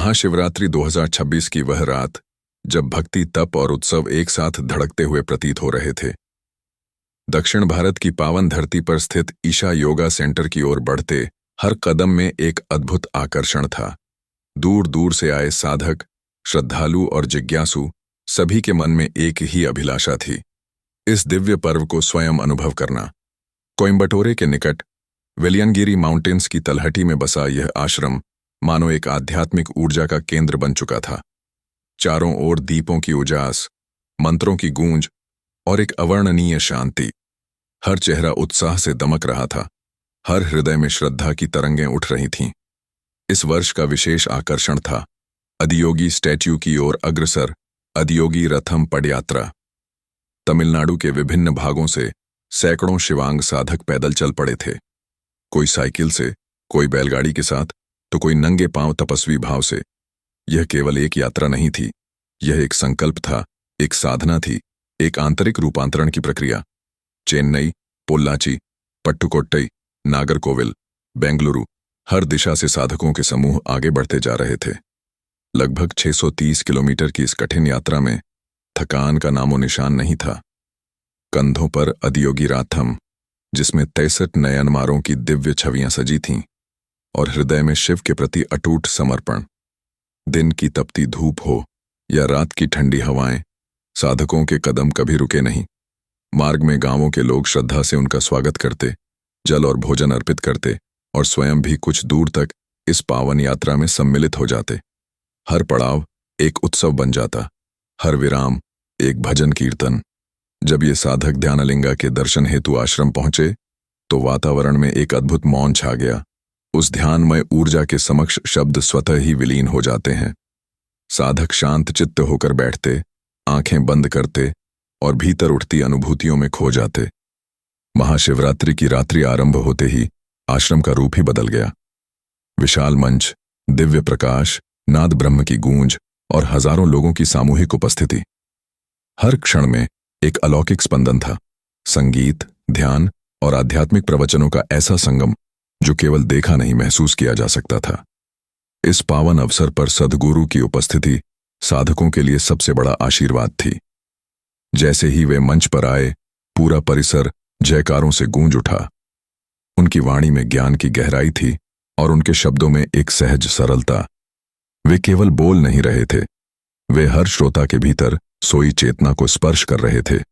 महाशिवरात्रि 2026 की वह रात जब भक्ति, तप और उत्सव एक साथ धड़कते हुए प्रतीत हो रहे थे। दक्षिण भारत की पावन धरती पर स्थित ईशा योगा सेंटर की ओर बढ़ते हर कदम में एक अद्भुत आकर्षण था। दूर दूर से आए साधक, श्रद्धालु और जिज्ञासु सभी के मन में एक ही अभिलाषा थी, इस दिव्य पर्व को स्वयं अनुभव करना। कोयम्बटोरे के निकट वेलियनगिरी माउंटेन्स की तलहटी में बसा यह आश्रम मानो एक आध्यात्मिक ऊर्जा का केंद्र बन चुका था। चारों ओर दीपों की उजास, मंत्रों की गूंज और एक अवर्णनीय शांति। हर चेहरा उत्साह से दमक रहा था, हर हृदय में श्रद्धा की तरंगें उठ रही थीं। इस वर्ष का विशेष आकर्षण था आदियोगी स्टैच्यू की ओर अग्रसर आदियोगी रथम पदयात्रा। तमिलनाडु के विभिन्न भागों से सैकड़ों शिवांग साधक पैदल चल पड़े थे, कोई साइकिल से, कोई बैलगाड़ी के साथ, तो कोई नंगे पांव तपस्वी भाव से। यह केवल एक यात्रा नहीं थी, यह एक संकल्प था, एक साधना थी, एक आंतरिक रूपांतरण की प्रक्रिया। चेन्नई, पोल्लाची, पट्टुकोट्टई, नागरकोविल, बेंगलुरु, हर दिशा से साधकों के समूह आगे बढ़ते जा रहे थे। लगभग 630 किलोमीटर की इस कठिन यात्रा में थकान का नामो निशान नहीं था। कंधों पर आदियोगी राथम, जिसमें 63 नयनमारों की दिव्य छवियां सजी थीं, और हृदय में शिव के प्रति अटूट समर्पण। दिन की तपती धूप हो या रात की ठंडी हवाएं, साधकों के कदम कभी रुके नहीं। मार्ग में गांवों के लोग श्रद्धा से उनका स्वागत करते, जल और भोजन अर्पित करते और स्वयं भी कुछ दूर तक इस पावन यात्रा में सम्मिलित हो जाते। हर पड़ाव एक उत्सव बन जाता, हर विराम एक भजन कीर्तन। जब ये साधक ध्यानलिंगा के दर्शन हेतु आश्रम पहुंचे तो वातावरण में एक अद्भुत मौन छा गया। उस ध्यानमय ऊर्जा के समक्ष शब्द स्वतः ही विलीन हो जाते हैं। साधक शांत चित्त होकर बैठते, आंखें बंद करते और भीतर उठती अनुभूतियों में खो जाते। महाशिवरात्रि की रात्रि आरंभ होते ही आश्रम का रूप ही बदल गया। विशाल मंच, दिव्य प्रकाश, नाद ब्रह्म की गूंज और हजारों लोगों की सामूहिक उपस्थिति। हर क्षण में एक अलौकिक स्पंदन था, संगीत, ध्यान और आध्यात्मिक प्रवचनों का ऐसा संगम जो केवल देखा नहीं, महसूस किया जा सकता था। इस पावन अवसर पर सद्गुरु की उपस्थिति साधकों के लिए सबसे बड़ा आशीर्वाद थी। जैसे ही वे मंच पर आए, पूरा परिसर जयकारों से गूंज उठा। उनकी वाणी में ज्ञान की गहराई थी और उनके शब्दों में एक सहज सरलता। वे केवल बोल नहीं रहे थे, वे हर श्रोता के भीतर सोई चेतना को स्पर्श कर रहे थे।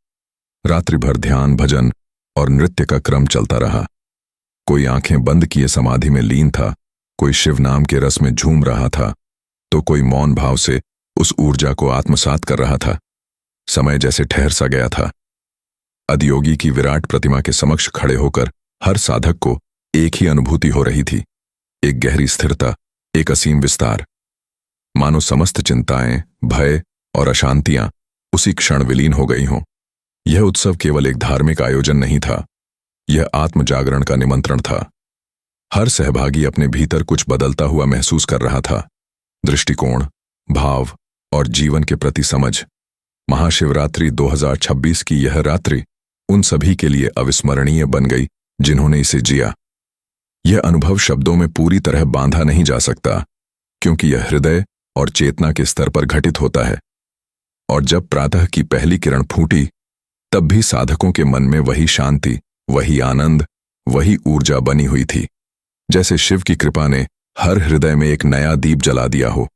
रात्रि भर ध्यान, भजन और नृत्य का क्रम चलता रहा। कोई आंखें बंद किए समाधि में लीन था, कोई शिव नाम के रस में झूम रहा था, तो कोई मौन भाव से उस ऊर्जा को आत्मसात कर रहा था। समय जैसे ठहर सा गया था। आदियोगी की विराट प्रतिमा के समक्ष खड़े होकर हर साधक को एक ही अनुभूति हो रही थी, एक गहरी स्थिरता, एक असीम विस्तार। मानो समस्त चिंताएं, भय और अशांतियां उसी क्षण विलीन हो गई हों। यह उत्सव केवल एक धार्मिक आयोजन नहीं था, यह आत्म जागरण का निमंत्रण था। हर सहभागी अपने भीतर कुछ बदलता हुआ महसूस कर रहा था। दृष्टिकोण, भाव और जीवन के प्रति समझ। महाशिवरात्रि 2026 की यह रात्रि उन सभी के लिए अविस्मरणीय बन गई जिन्होंने इसे जिया। यह अनुभव शब्दों में पूरी तरह बांधा नहीं जा सकता, क्योंकि यह हृदय और चेतना के स्तर पर घटित होता है। और जब प्रातः की पहली किरण फूटी, तब भी साधकों के मन में वही शांति, वही आनंद, वही ऊर्जा बनी हुई थी, जैसे शिव की कृपा ने हर हृदय में एक नया दीप जला दिया हो।